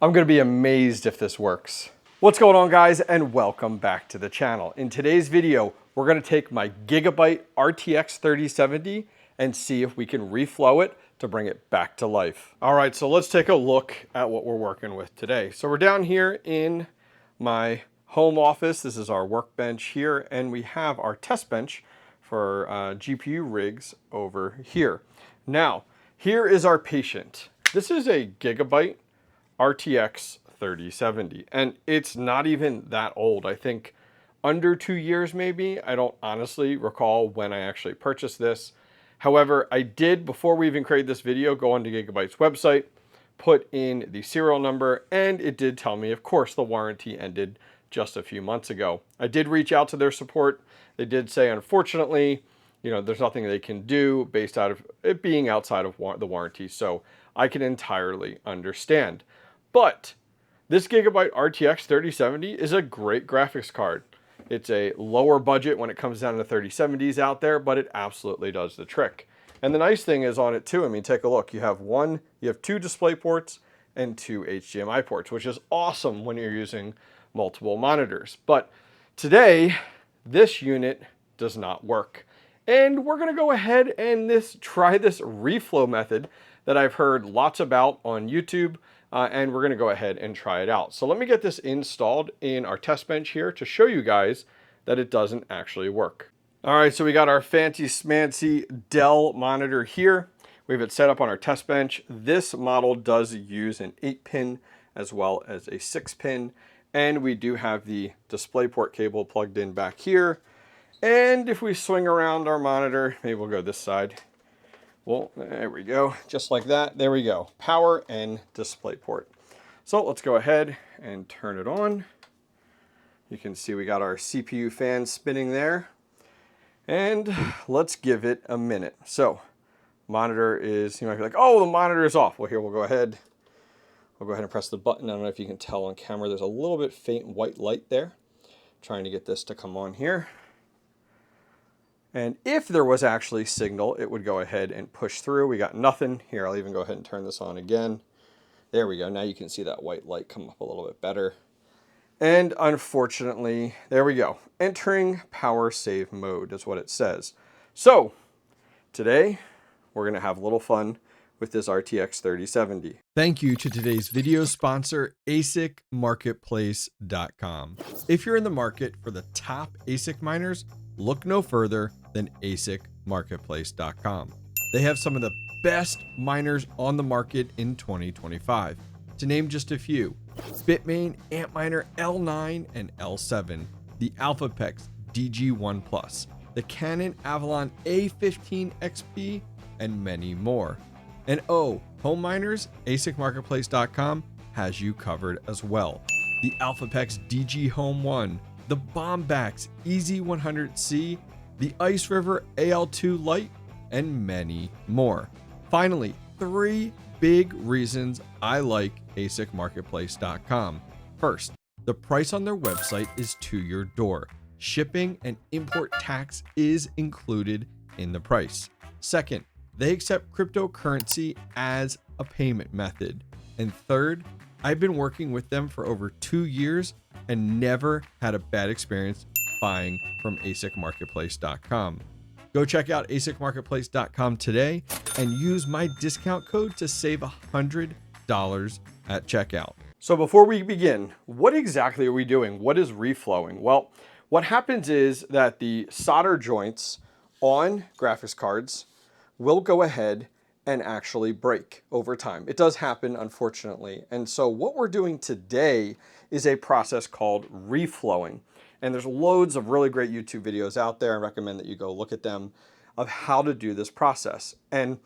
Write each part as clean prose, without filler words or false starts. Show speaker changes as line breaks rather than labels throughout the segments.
I'm gonna be amazed if this works. What's going on, guys, and welcome back to the channel. In today's video, we're gonna take my Gigabyte RTX 3070 and see if we can reflow it to bring it back to life. All right, so let's take a look at what we're working with today. So we're down here in my home office. This is our workbench here, and we have our test bench for GPU rigs over here. Now, here is our patient. This is a Gigabyte RTX 3070, and it's not even that old. I think under 2 years maybe. I don't honestly recall when I actually purchased this. However, I did, before we even created this video, go onto Gigabyte's website, put in the serial number, and it did tell me, of course, the warranty ended just a few months ago. I did reach out to their support. They did say, unfortunately, there's nothing they can do based out of it being outside of the warranty. So I can entirely understand. But this Gigabyte RTX 3070 is a great graphics card. It's a lower budget when it comes down to 3070s out there, but it absolutely does the trick. And the nice thing is on it too, I mean, take a look. You have two display ports and two HDMI ports, which is awesome when you're using multiple monitors. But today, this unit does not work. And we're gonna go ahead and try this reflow method that I've heard lots about on YouTube. And we're gonna go ahead and try it out. So let me get this installed in our test bench here to show you guys that it doesn't actually work. All right, so we got our fancy smancy Dell monitor here. We have it set up on our test bench. This model does use an 8-pin as well as a 6-pin. And we do have the DisplayPort cable plugged in back here. And if we swing around our monitor, maybe we'll go this side. Well, there we go, just like that. There we go, power and DisplayPort. So let's go ahead and turn it on. You can see we got our CPU fan spinning there. And let's give it a minute. So monitor is, you might be like, oh, the monitor is off. Well, here we'll go ahead and press the button. I don't know if you can tell on camera, there's a little bit faint white light there. Trying to get this to come on here. And if there was actually signal, it would go ahead and push through. We got nothing. Here, I'll even go ahead and turn this on again. There we go. Now you can see that white light come up a little bit better. And unfortunately, there we go. Entering power save mode is what it says. So today, we're gonna have a little fun with this RTX 3070. Thank you to today's video sponsor, ASICmarketplace.com. If you're in the market for the top ASIC miners, look no further than ASICmarketplace.com. They have some of the best miners on the market in 2025. To name just a few: Bitmain Antminer L9 and L7, the AlphaPex DG1 Plus, the Canon Avalon A15 XP, and many more. And oh, home miners, ASICmarketplace.com has you covered as well. The AlphaPex DG Home 1, the Bombax EZ100C, the Ice River AL2 Lite, and many more. Finally, 3 big reasons I like ASICmarketplace.com. First, the price on their website is to your door. Shipping and import tax is included in the price. Second, they accept cryptocurrency as a payment method. And third, I've been working with them for over 2 years and never had a bad experience buying from ASICmarketplace.com. Go check out ASICmarketplace.com today and use my discount code to save $100 at checkout. So before we begin, what exactly are we doing? What is reflowing? Well, what happens is that the solder joints on graphics cards will go ahead and actually break over time. It does happen, unfortunately. And so what we're doing today is a process called reflowing. And there's loads of really great YouTube videos out there. I recommend that you go look at them of how to do this process. And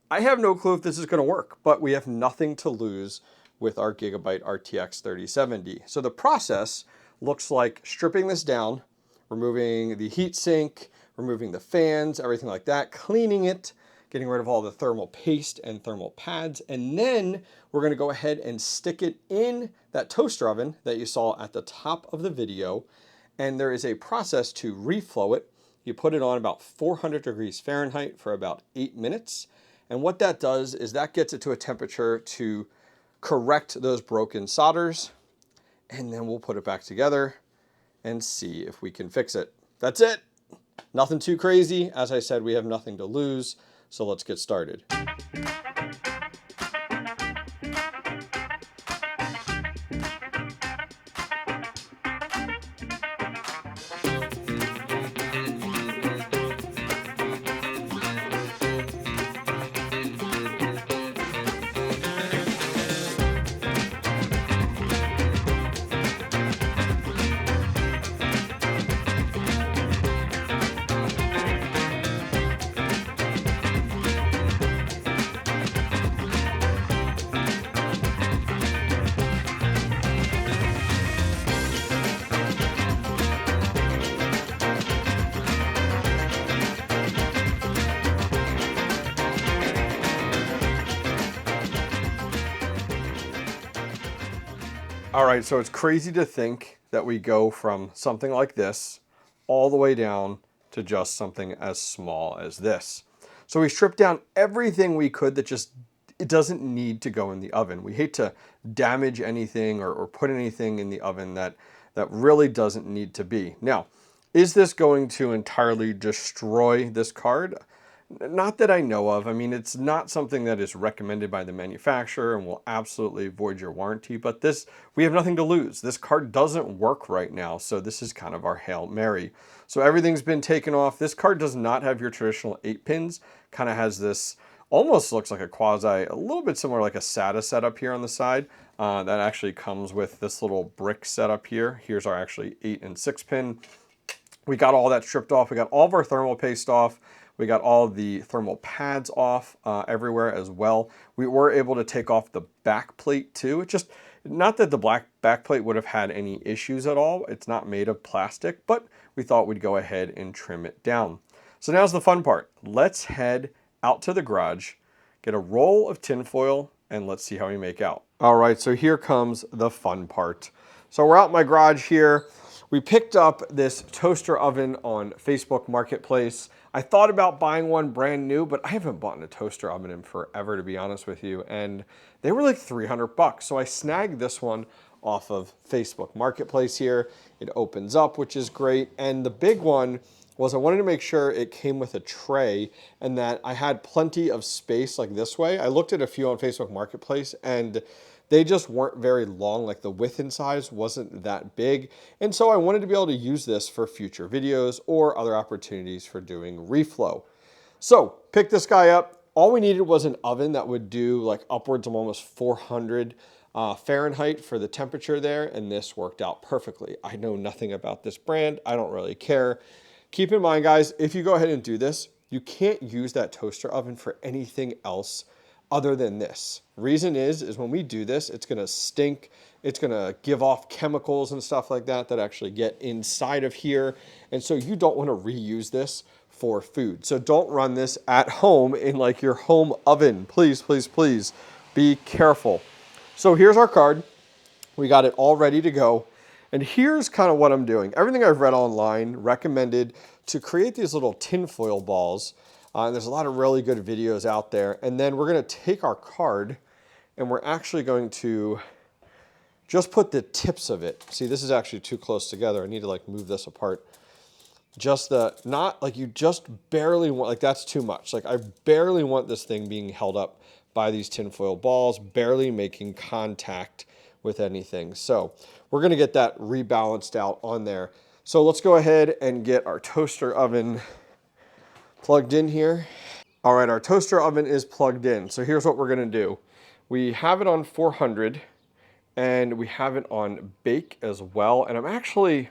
I have no clue if this is gonna work, but we have nothing to lose with our Gigabyte RTX 3070. So the process looks like stripping this down, removing the heatsink, removing the fans, everything like that, cleaning it, getting rid of all the thermal paste and thermal pads, and then we're gonna go ahead and stick it in that toaster oven that you saw at the top of the video, and there is a process to reflow it. You put it on about 400 degrees Fahrenheit for about 8 minutes, and what that does is that gets it to a temperature to correct those broken solders, and then we'll put it back together and see if we can fix it. That's it. Nothing too crazy. As I said, we have nothing to lose, so let's get started. All right, so it's crazy to think that we go from something like this all the way down to just something as small as this. So we stripped down everything we could that it doesn't need to go in the oven. We hate to damage anything or put anything in the oven that really doesn't need to be. Now, is this going to entirely destroy this card? Not that I know of. I mean, it's not something that is recommended by the manufacturer and will absolutely void your warranty, but we have nothing to lose. This card doesn't work right now, so this is kind of our Hail Mary. So everything's been taken off. This card does not have your traditional 8 pins, kind of has this, almost looks like a little bit similar like a SATA setup here on the side. That actually comes with this little brick setup here. Here's our actually 8 and 6 pin. We got all that stripped off. We got all of our thermal paste off. We got all the thermal pads off everywhere as well. We were able to take off the back plate too. It's just, not that the black back plate would have had any issues at all. It's not made of plastic, but we thought we'd go ahead and trim it down. So now's the fun part. Let's head out to the garage, get a roll of tinfoil, and let's see how we make out. All right, so here comes the fun part. So we're out in my garage here. We picked up this toaster oven on Facebook Marketplace. I thought about buying one brand new, but I haven't bought a toaster oven in forever, to be honest with you. And they were like 300 bucks. So I snagged this one off of Facebook Marketplace here. It opens up, which is great. And the big one was I wanted to make sure it came with a tray and that I had plenty of space like this way. I looked at a few on Facebook Marketplace and they just weren't very long, like the width and size wasn't that big. And so I wanted to be able to use this for future videos or other opportunities for doing reflow. So pick this guy up. All we needed was an oven that would do like upwards of almost 400 Fahrenheit for the temperature there. And this worked out perfectly. I know nothing about this brand. I don't really care. Keep in mind, guys, if you go ahead and do this, you can't use that toaster oven for anything else other than this. Reason is when we do this, it's gonna stink, it's gonna give off chemicals and stuff like that that actually get inside of here. And so you don't wanna reuse this for food. So don't run this at home in like your home oven. Please, please, please be careful. So here's our card. We got it all ready to go. And here's kind of what I'm doing. Everything I've read online recommended to create these little tinfoil balls. And there's a lot of really good videos out there. And then we're gonna take our card and we're actually going to just put the tips of it. See, this is actually too close together. I need to like move this apart. Not like you just barely want, like that's too much. Like I barely want this thing being held up by these tinfoil balls, barely making contact with anything. So we're gonna get that rebalanced out on there. So let's go ahead and get our toaster oven plugged in here. All right, our toaster oven is plugged in. So here's what we're gonna do. We have it on 400 and we have it on bake as well. And I'm actually,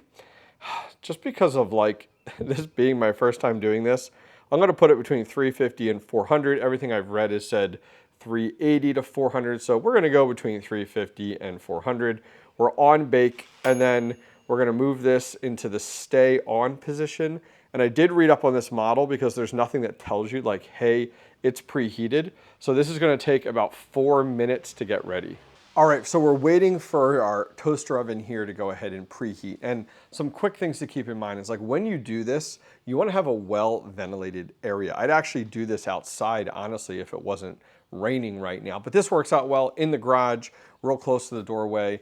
just because of like this being my first time doing this, I'm gonna put it between 350 and 400. Everything I've read has said 380 to 400. So we're gonna go between 350 and 400. We're on bake and then we're gonna move this into the stay on position. And I did read up on this model because there's nothing that tells you like, hey, it's preheated. So this is gonna take about 4 minutes to get ready. All right, so we're waiting for our toaster oven here to go ahead and preheat. And some quick things to keep in mind is like when you do this, you wanna have a well-ventilated area. I'd actually do this outside, honestly, if it wasn't raining right now. But this works out well in the garage, real close to the doorway.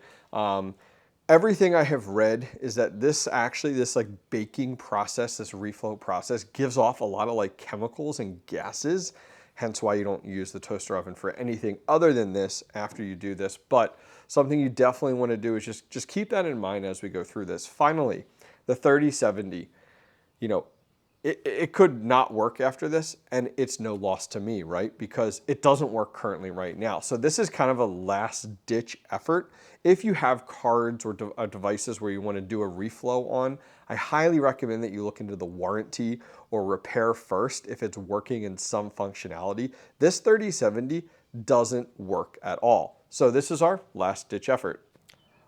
Everything I have read is that this like baking process, this reflow process, gives off a lot of like chemicals and gases, hence why you don't use the toaster oven for anything other than this after you do this. But something you definitely want to do is just keep that in mind as we go through this. Finally, the 3070, you know, it could not work after this, and it's no loss to me, right? Because it doesn't work currently right now. So this is kind of a last ditch effort. If you have cards or devices where you want to do a reflow on, I highly recommend that you look into the warranty or repair first if it's working in some functionality. This 3070 doesn't work at all. So this is our last ditch effort.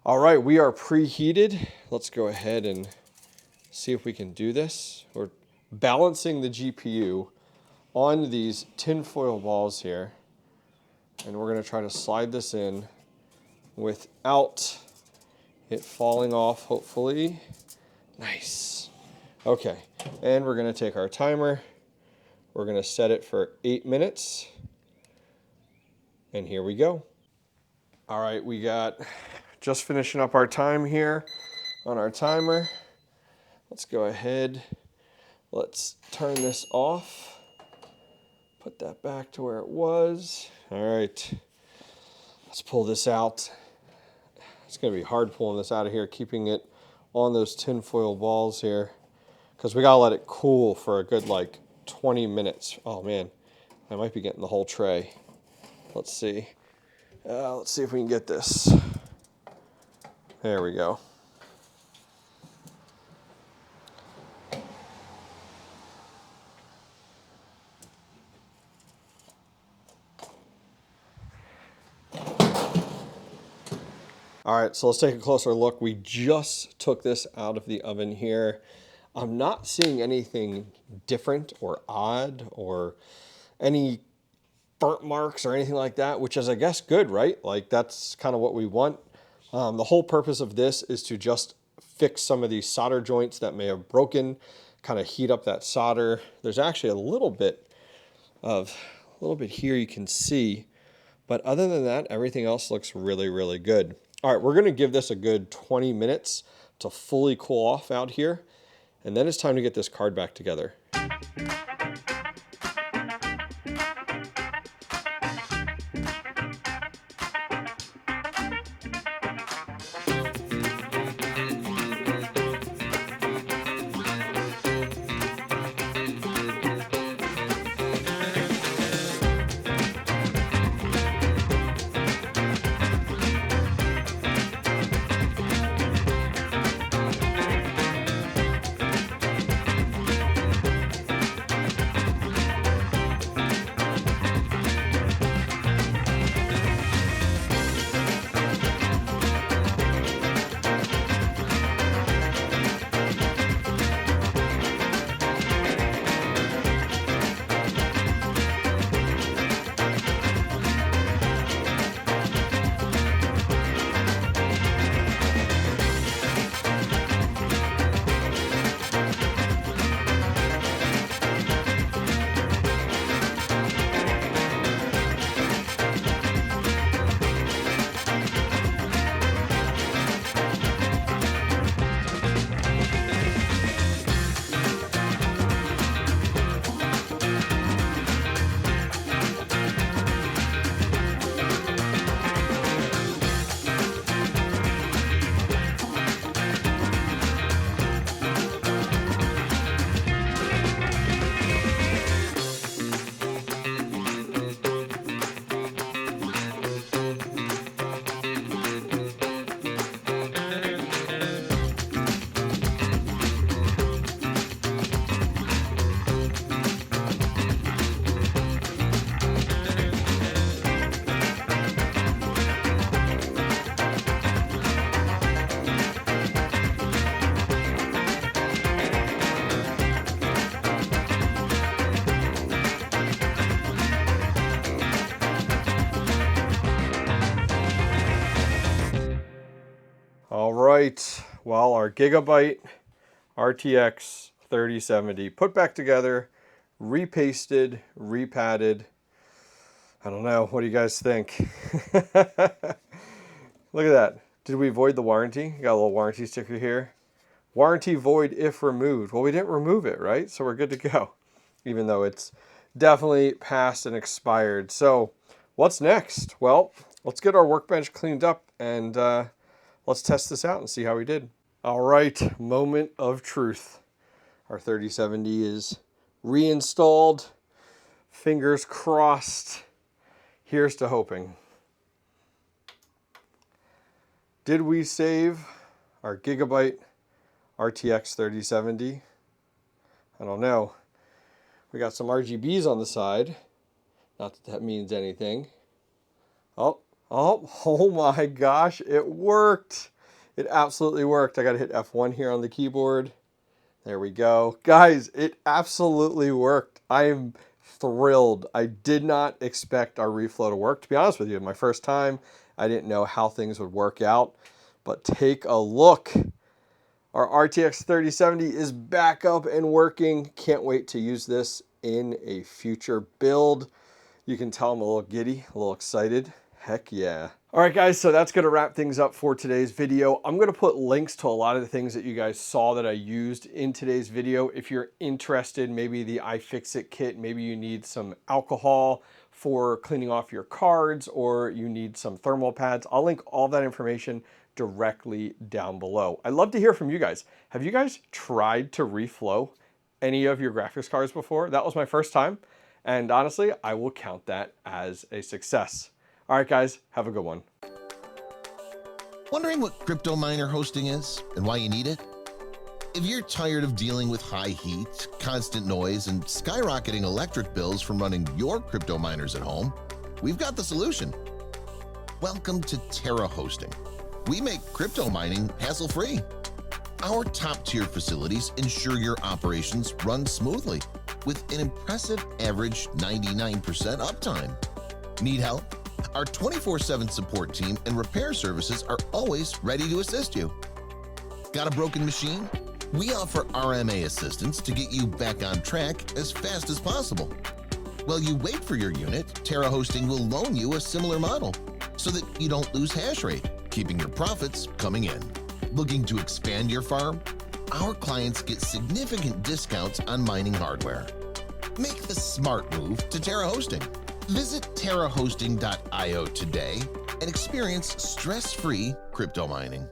All right, we are preheated. Let's go ahead and see if we can do this. We're balancing the GPU on these tinfoil balls here, and we're going to try to slide this in without it falling off, hopefully. Nice. Okay, and we're going to take our timer. We're going to set it for 8 minutes, and here we go. All right, we got just finishing up our time here on our timer. Let's go ahead. Let's turn this off. Put that back to where it was. All right, let's pull this out. It's gonna be hard pulling this out of here, keeping it on those tinfoil balls here, because we gotta let it cool for a good like 20 minutes. Oh man, I might be getting the whole tray. Let's see. Let's see if we can get this. There we go. All right, so let's take a closer look. We just took this out of the oven here. I'm not seeing anything different or odd or any burnt marks or anything like that, which is, I guess, good, right? Like, that's kind of what we want. The whole purpose of this is to just fix some of these solder joints that may have broken, kind of heat up that solder. There's actually a little bit here you can see, but other than that, everything else looks really, really good. All right, we're gonna give this a good 20 minutes to fully cool off out here, and then it's time to get this card back together. All right, well, our Gigabyte RTX 3070 put back together, repasted, repadded. I don't know. What do you guys think? Look at that. Did we void the warranty? Got a little warranty sticker here. Warranty void if removed. Well, we didn't remove it, right? So we're good to go, even though it's definitely past and expired. So what's next? Well, let's get our workbench cleaned up and let's test this out and see how we did. All right, moment of truth. Our 3070 is reinstalled. Fingers crossed. Here's to hoping. Did we save our Gigabyte RTX 3070? I don't know. We got some RGBs on the side. Not that that means anything. Oh my gosh, it worked. It absolutely worked. I got to hit F1 here on the keyboard. There we go. Guys, it absolutely worked. I am thrilled. I did not expect our reflow to work. To be honest with you, my first time, I didn't know how things would work out. But take a look. Our RTX 3070 is back up and working. Can't wait to use this in a future build. You can tell I'm a little giddy, a little excited. Heck yeah. All right, guys, so that's going to wrap things up for today's video. I'm going to put links to a lot of the things that you guys saw that I used in today's video. If you're interested, maybe the iFixit kit, maybe you need some alcohol for cleaning off your cards, or you need some thermal pads. I'll link all that information directly down below. I'd love to hear from you guys. Have you guys tried to reflow any of your graphics cards before? That was my first time, and honestly, I will count that as a success. All right, guys, have a good one.
Wondering what crypto miner hosting is and why you need it? If you're tired of dealing with high heat, constant noise, and skyrocketing electric bills from running your crypto miners at home, we've got the solution. Welcome to Terra Hosting. We make crypto mining hassle-free. Our top-tier facilities ensure your operations run smoothly with an impressive average 99% uptime. Need help? Our 24/7 support team and repair services are always ready to assist you. Got a broken machine? We offer RMA assistance to get you back on track as fast as possible. While you wait for your unit, Terra Hosting will loan you a similar model so that you don't lose hash rate, keeping your profits coming in. Looking to expand your farm? Our clients get significant discounts on mining hardware. Make the smart move to Terra Hosting. Visit terrahosting.io today and experience stress-free crypto mining.